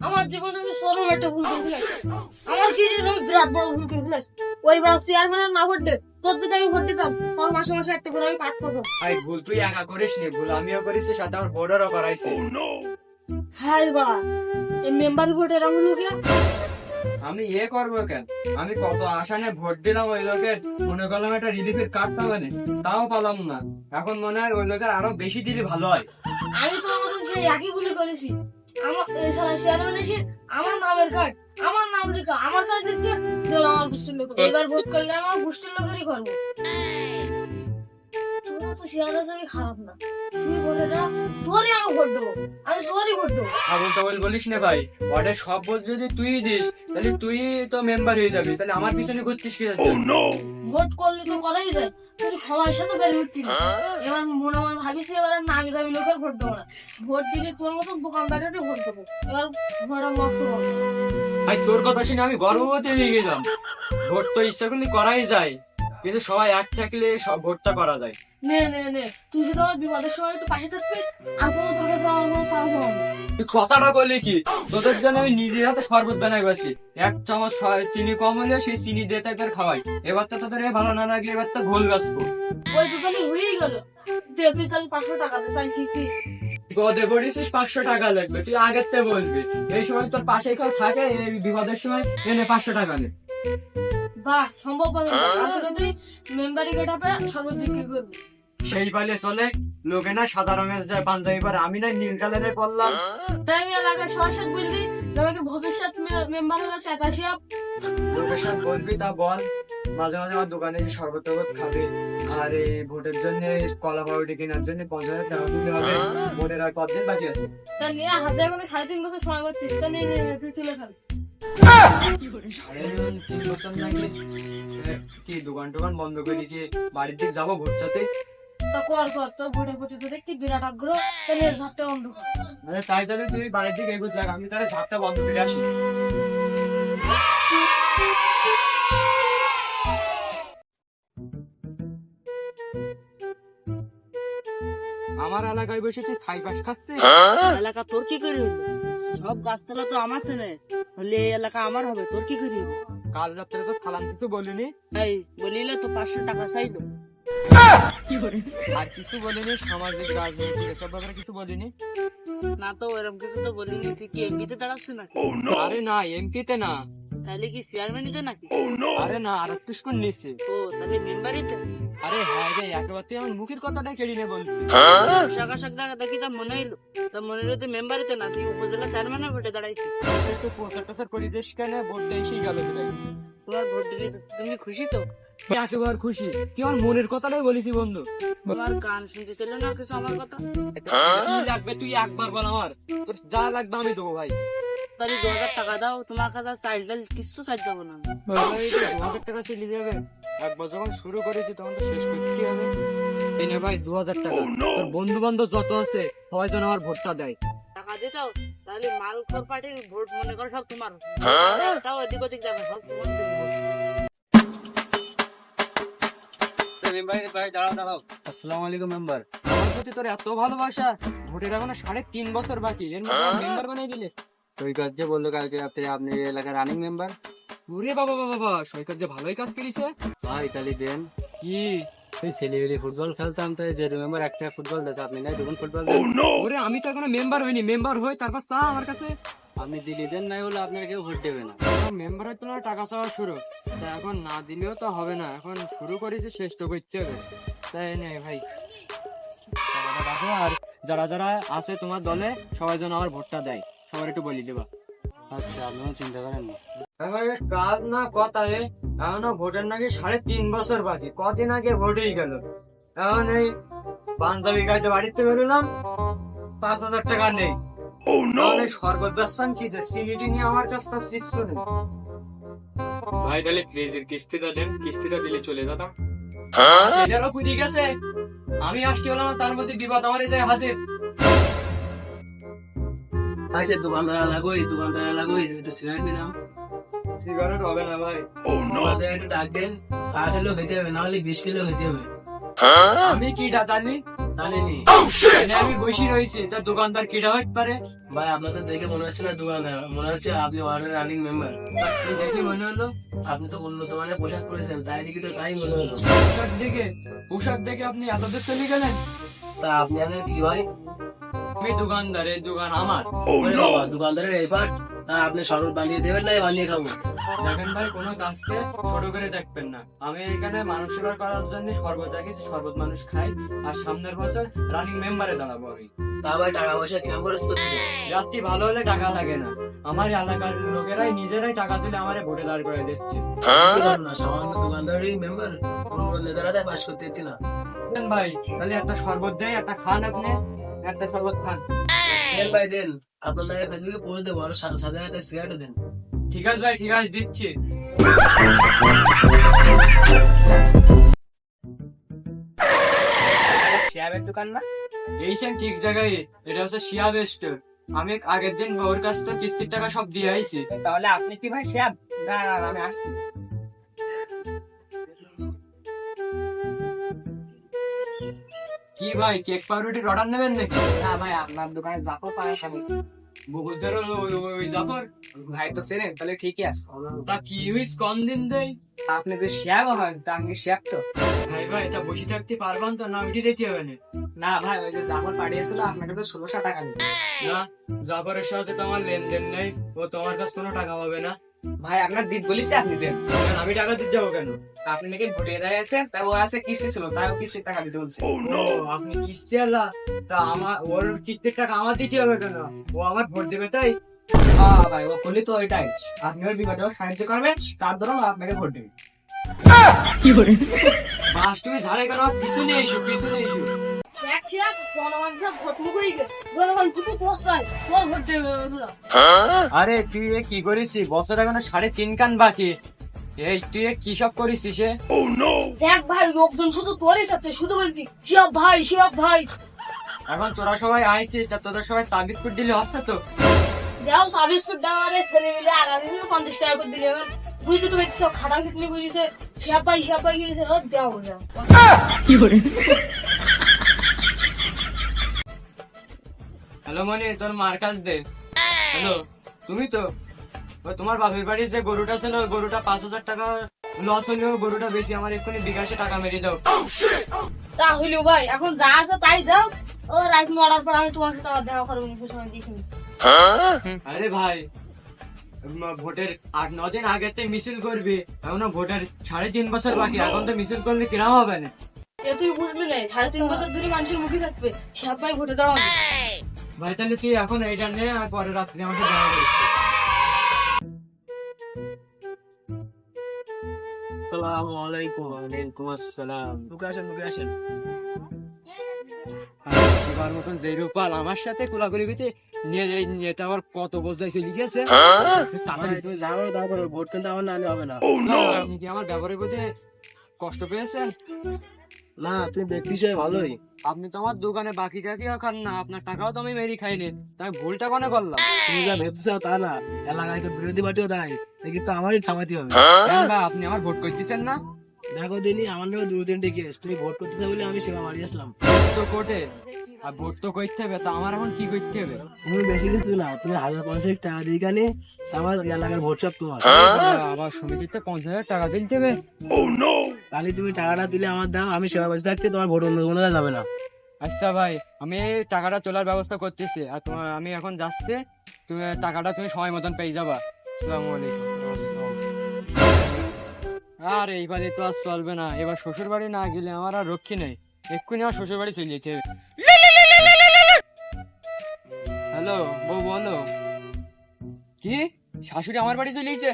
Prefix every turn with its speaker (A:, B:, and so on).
A: আমার জীবনে আমি চরম একটা ভুল করে ফেলেছি। আমার কি রে, আমি বিরাট বড় ভুল করে ফেলেছি। ওই বার চেয়ারম্যানের না ভোট দে, তোর যদি আমি ভোট দিতাম, তোর মাসে মাসে একটা করে আমি কাট পাবো।
B: ভাই ভুল তুই একা করিস নি, ভুল আমিও করেছি, সাথে আমার বোর্ডারও করাইছে।
A: হ্যাঁ বাড়া, এই মেম্বার ভোট এরকম হলো কি?
B: আমি করবো কেন? আমি কত আশা নিয়ে ভোট দিলাম ওই লোকের, মনে করলাম একটা রিলিফের কার্ড পাবে না, তাও পেলাম না। এখন মনে হয় ওই লোকের আরো বেশি দিলে ভালো হয়।
A: আমি তোর মতন সেই একই ভুল করেছি। আমার চেয়ারম্যান এসে আমার নামের কার্ড, আমার নাম লেখা, আমার কাছে দেখতে দিল আমার গোষ্ঠীর লোক। এবার ভোট করলে আমার গোষ্ঠীর লোকেরই করবো। তোমার তো চেয়ারম্যান আমি খারাপ না, তুই বলে না তোরই আমি ভোট দেবো, আমি তোরই ভোট দেবো।
B: আবুল তাবুল বলিস না ভাই, ওয়ার্ডের সব ভোট যদি তুই দিস তাহলে তুই তো মেম্বার হয়ে যাবি, তাহলে আমার পিছনে ঘুরতিস কি যাচ্ছে?
A: ভোট করলে তো করাই যায়, কিন্তু সময়ের সাথে বেড়ে উঠছি না। এবার মনে মনে ভাবিছি এবার আর নামি দামি লোকের ভোট দেবো না, ভোট দিলে তোর মতো দোকানদারেরই ভোট দেবো। এবার ভোট আর নষ্ট করবো না।
B: ভাই তোর কথা শুনে আমি গর্ভবতী হয়ে গেলাম। ভোট তো ইচ্ছা করলে করাই যায়, কিন্তু সবাই এক থাকলে সব ভোটটা করা যায়।
A: নে নে নে, তুই যদি আমার বিপদের সময় একটু পাশে থাকবি, আর কোনো তোর কাছে আমার কোনো সাহায্য হবে না।
B: তুই কথাটা বললি কি? তোদের জন্য আমি নিজে হাতে শরবত বানাই বসি, এক চামচ চিনি কম হলে সেই চিনি দিয়ে তাদের খাওয়াই। এবার তো তোদের ভালো না লাগে, এবার তো ঘোল বাঁচবো।
A: ওই তো তাহলে হয়েই গেল, দে তুই তাহলে 500 টাকা দে, চাই ঠিক ঠিক।
B: বিপদে পড়েছিস, 500 টাকা লাগবে, তুই আগের থেকে বলবি। এই সময় তোর পাশে কেউ থাকে, এই বিপদের সময় এনে 500 টাকা নে।
A: বাহ, সম্ভব হবে না, তাহলে তুই মেম্বারি গেটাপে শরবত বিক্রি করবি।
B: সেই পাইলে চলে, লোকে না সাদা রঙের যায় পাঞ্জাবি পরে, আমি না নীল কালারে পরলাম।
A: তাই আমি এলাকায় সবার সাথে বললি আমাকে ভবিষ্যৎ মেম্বার হলে চেতাসিয়াব।
B: লোকের সাথে বলবি, তা বল। মাঝে মাঝে আমার দোকানে এসে শরবত টরবত খাবে, আর এই ভোটের জন্য কলা পাউডি কেনার জন্য 50,000 টাকা দিতে হবে। ভোটের আর কতদিন বাকি আছে?
A: তা নিয়ে হাতে এখন 3.5 বছর সময় করছিস, তা নিয়ে নে, নে, তুই তুলে ফেল।
B: 3.5 বছর নাকি? কি দোকান টোকান বন্ধ করে কি বাড়ির দিকে যাবো ভোট চাতে?
A: তা কর কর, তোর ভোটের প্রতি তো দেখছি বিরাট আগ্রহ, তা নিয়ে ঝাপটা বন্ধ কর।
B: আরে তাই তাহলে তুই বাড়ির দিকে এগুত লাগ, আমি তাহলে ঝাপটা বন্ধ করে আসি। আমার এলাকায় বসে তুই ছাই পাশ খাচ্ছিস?
A: এলাকা তোর কি করি হলো? সব গাছতলা তো আমার চেনে, হলে এই এলাকা আমার হবে, তোর কি করি হলো?
B: কাল রাত্রে তো থালাম কিছু বলিনি।
A: এই বলিলে তো 500 টাকা চাইলো।
B: আর কিছু বলিনি, সামাজিক রাজনৈতিক এসব ব্যাপারে কিছু বলিনি।
A: না তো এরকম কিছু তো বলিনি, তুই কি এমপিতে দাঁড়াচ্ছিস নাকি?
B: আরে না, এমপিতে না।
A: তাহলে কি চেয়ারম্যানিতে নাকি?
B: আরে না, আর একটু স্কুল নিচ্ছে।
A: ও তাহলে মেম্বারিতে।
B: আরে হ্যাঁ রে, একেবারে তুই আমার মুখের কথাটা কেড়ে নে বলবি।
A: পোশাক আশাক দেখা দেখি তা মনে হইলো, তা মনে হইলো তুই মেম্বারিতে না, তুই উপজেলা চেয়ারম্যানের ভোটে দাঁড়াইছিস।
B: তুই প্রচার টচার পরিবেশ কেন ভোট দিয়ে এসেই গেল তোদের।
A: তোমার ভোট দিলি তো তুমি খুশি তো?
B: একেবারে খুশি, তুই আমার মনের কথাটাই বলেছি বন্ধু।
A: তোমার কান শুনতে ছিল না কিছু আমার কথা?
B: কি লাগবে তুই একবার বল, আমার তোর যা লাগবে আমি দেবো ভাই।
A: তাহলে 2000 টাকা দাও, তোমার কাছে চাইল ডাল কিছু চাই যাবো না।
B: 2000 টাকা চলে যাবে? একবার যখন শুরু করেছি তখন তো শেষ করতে হবে। এই নে ভাই 2000 টাকা, তোর বন্ধু বান্ধব যত আছে সবাই যেন আমার ভোটটা দেয়।
A: টাকা দিয়ে চাও, তাহলে মালখোর পার্টির ভোট মনে করো সব তোমার, তাও এদিক ওদিক যাবে সব তোমার ভোট।
B: আসসালামু আলাইকুম মেম্বার। আমার প্রতি তোর এত ভালোবাসা, ভোটের এখনো 3.5 বছর বাকি, এর মধ্যে মেম্বার বানিয়ে দিলে। সৈকত যে বললো কালকে আপনি এলাকার রানিং মেম্বার। ওরে বাবা বাবা বাবা, সৈকত যে ভালোই কাজ করেছে
C: ভাই তাহলে দেন।
B: কি?
C: ওই ছেলেবেলে ফুটবল খেলতাম, তো যে মেম্বার একটা ফুটবল দিয়েছে, আপনি নাই দুগুণ ফুটবল
B: ওরে আমি তো এখনো মেম্বার হইনি, মেম্বার হই তারপর চা আমার কাছে।
C: আপনি দিলি দেন, নাই হলে আপনার কেউ ভোট দেবে না।
B: মেম্বার হয়তো না, টাকা চাওয়া শুরু, তা এখন না দিলেও তো হবে না, এখন শুরু করেছি শেষ তো করতে হবে। তাই নেই ভাই, টাকাটা রাখো, আর যারা যারা আছে তোমার দলে সবাই যেন আমার ভোটটা দেয়, সবার একটু বলি দেবা।
C: আচ্ছা, আপনিও চিন্তা করেন না।
B: কাজ না কথা, এখনো ভোটের নাকি 3.5 বছর বাকি, কদিন আগে ভোটেই গেল। এখন এই পাঞ্জাবি গাইতে বাড়িতে বেরোলাম, 5,000 টাকা নেই। শরবত ব্যস্তান কি যে সিনিটি নিয়ে আমার কাছে তো কিছু নেই।
C: ভাই তাহলে প্লিজের কিস্তিটা দেন, কিস্তিটা দিলে চলে যেতাম।
B: সেটারও পুঁজি গেছে, আমি আসতে হলাম, তার মধ্যে বিপদ আমার এই যায় হাজির।
D: আচ্ছা দোকানদার লাগোই একটু সিগারেট দিলাম।
B: সিগারেট হবে না ভাই।
D: আমাদের একটু ডাক দেন, 7 কিলো খেতে হবে, না হলে 20 কিলো খেতে হবে।
B: আমি কি ডাকানি?
D: জানিনি।
B: এখানে আমি বসে রয়েছি, তা দোকানদার কেটা হতে পারে?
D: ভাই আপনাদের দেখে মনে হচ্ছে না দোকানদার, মনে হচ্ছে আপনি ওয়ার্ডের রানিং মেম্বার।
B: কি দেখি মনে হলো?
D: আপনি তো উন্নত মানের পোশাক পরেছেন, তাই দেখি তো তাই মনে হলো।
B: পোশাক দেখে আপনি এত দূর চলে গেলেন?
D: তা আপনি আনেন কি ভাই?
B: আমি দোকানদার, এই দোকান আমার।
D: ওরে বাবা, দোকানদারের এই পাট। তা আপনি শরবত বানিয়ে দেবেন না বানিয়ে খাবো?
B: দেখেন ভাই, কোনো কাজকে ছোট করে দেখবেন না। আমি এখানে মানুষ সেবা করার জন্য শরবত রেখেছি, শরবত মানুষ খাই, আর সামনের বছর রানিং মেম্বারে দাঁড়াবো আমি।
D: তা ভাই টাকা পয়সা কেমন খরচ করছে?
B: রাত্রি ভালো হলে টাকা লাগে না, আমার এলাকার লোকেরাই নিজেরাই টাকা তুলে আমারে ভোটে দাঁড় করে দিচ্ছে।
D: কি করুন না, সামান্য দোকানদারই মেম্বার, অন্য নেতারা তাই পাস করতে দিতি না।
B: দেন ভাই, তাহলে একটা শরবত দেয়, একটা খান আপনি, একটা শরবত খান।
D: দেন ভাই দেন, আপনার নামে ফেসবুকে পোস্ট দেবো, আর সাথে একটা সিগারেটও দেন।
B: ঠিক আছে ভাই, ঠিক আছে, দিচ্ছি।
E: শিয়াবের দোকান না?
B: এই সেম ঠিক জায়গায়, এটা হচ্ছে শিয়াব স্টোর। আমি আগের দিন ওর কাছ থেকে কিস্তির টাকা সব দিয়ে আইছি।
E: তাহলে আপনি কি ভাই শিয়াব? না না, আমি আসছি।
B: কি ভাই, কেক পাউরুটির অর্ডার নেবেন নাকি?
E: না ভাই, আপনার দোকানে জাফর পাওয়া খাবি।
B: বগুড়ার ওই জাফর
E: ভাই তো চেনেন, তাহলে ঠিকই আছে।
B: তা কি হইস, কম দিন দেয়?
E: আপনি তো শিয়াব হন, তা আমি শিয়াব তো।
B: ভাই ভাই, এটা বসে থাকতে পারবেন তো না? ওইটি দিতে হবে না?
E: না ভাই, ওই যে জাফর পাঠিয়েছিল আপনাকে তো 1600 টাকা দিতে।
B: না, জাফরের সাথে তো আমার লেনদেন নেই, ও তোমার কাছে কোনো টাকা পাবে না।
E: ভাই আপনার দিদ বলিছে, আপনি দেন।
B: কেন, আমি টাকা দিতে যাবো কেন?
E: আপনি নাকি ভোটে দেয় আছে, তাই ও আছে কিস্তি ছিল, তাই ও কিস্তির টাকা দিতে বলছে।
B: ও, আপনি কিস্তি আলা, তা আমার ওর কিস্তির টাকা আমার দিতে হবে কেন? ও আমার ভোট দেবে তাই?
E: হ্যাঁ ভাই, ও করলি তো ওইটাই। আপনি ওর বিপদে ওর সাহায্য করবেন, তার দরুন ও আপনাকে ভোট দেবে।
B: বাস, তুমি ঝাড়ে কেন? পিছনে এসো, পিছনে এসো।
A: এক ছিলাম জনগণের ভোট মুখেই গে জনগণ শুধু তোর চাই, তোর ভোট দেবে ওরা।
B: আরে তুই এ কি করেছিস? বছর এখনো 3.5 কান বাকি। এই তুই এ কি সব করেছিস?
A: দেখ ভাই, লোকজন শুধু তোরই চাচ্ছে, শুধু বলছি শিয়াব ভাই, শিয়াব ভাই।
B: এখন তোরা সবাই আইছিস, তা তোদের সবাই সার্ভিস কোড দিলে হচ্ছে তো?
A: দেও সার্ভিস করে দেওয়া, আরে ছেলে মিলে আগামী দিনে 50 টাকা করে দিলে এবার বুঝলি তুমি সব খাটা খাটনি বুঝিছে, শিয়াব ভাই গিয়েছে, দেওয়া বলে।
B: হ্যালো মনি, তোর মার কাছ দে। হ্যালো, তুমি তো? ওই তোমার বাপের বাড়ির যে গরুটা ছিল, ওই গরুটা 5000 টাকা লস হলেও গরুটা বেশি, আমার এক্ষুনি বিকাশে টাকা মেরে দাও।
A: তা হইলো ভাই, এখন যা আছে তাই দাও। ও রাত 9টার পর আমি তোমার সাথে আবার দেখা করবো, সময় দেখিনি।
B: আরে ভাই, ভোটের 8-9 দিন আগে তো মিছিল করবি, এখনো ভোটের 3.5 বছর বাকি, এখন তো মিছিল করলে কিরাম হবে না?
A: এ তুই বুঝবি না, 3.5 বছর ধরে মানুষের মুখে থাকবে শিয়াব ভাই ভোটে দাঁড়াবে।
B: ভাই তাহলে তুই এখন এইটা নে, আর পরে রাত্রে আমাকে দেখা করিস।
D: আসসালামু আলাইকুম।
B: ওয়ালাইকুম আসসালাম।
D: মুখে আসেন, মুখে আসেন।
B: শিবার মতন যে রূপাল আমার সাথে কোলাকুলি করতে নিয়ে তো আবার কত বোঝাইছে লিখেছে।
D: ভাই, তুমি যাও, তারপরে ভোট কিন্তু আমার নানি হবে না।
B: আপনি কি আমার ব্যবহারের প্রতি কষ্ট পেয়েছেন?
D: না, তুমি ব্যক্তি হিসেবে ভালোই।
B: আপনি তো আমার দোকানে বাকি টাকিও খান না, আপনার টাকাও তো আমি মেরি খাইনি, তাই ভুলটা কোনে করলাম?
D: তুমি যা ভেবছো তা না, এলাকায় তো বিরোধী পার্টিও দাঁড়ায়, দেখি তো আমারই থামাতে হবে।
B: কেন ভাই, আপনি আমার ভোট করতেছেন না?
D: দেখো দিনই আমার নামে 2-3টি কেস, তুমি ভোট করতেছো বলে আমি সেবা মারি আসলাম।
B: তো কোর্টে, আর ভোট তো করতে হবে, তা আমার এখন কি করতে হবে?
D: তুমি বেশি কিছু না, তুমি 1050 টাকা দিয়ে কানে, আমার এলাকার ভোট সব তোমার।
B: আবার সমিতিতে 50,000 টাকা দিতে হবে?
D: তাহলে তুমি টাকাটা দিলে আমার দাও, আমি সেবা বসে থাকতে তোমার ভোট অন্য কোনো যাবে না।
B: আচ্ছা ভাই, আমি এই টাকাটা তোলার ব্যবস্থা করতেছি, আর তোমার আমি এখন যাচ্ছি, তুমি টাকাটা তুমি সময় মতন পেয়ে যাবা। আসসালামু আলাইকুম। আর এইবারে তো আর চলবে না, এবার শ্বশুর বাড়ি না গেলে আমার আর রক্ষী নেই, এক্ষুনি আমার শ্বশুর বাড়ি চলে যেতে হবে। হ্যালো বউ, বলো। কি শাশুড়ি আমার বাড়ি চলে গেছে?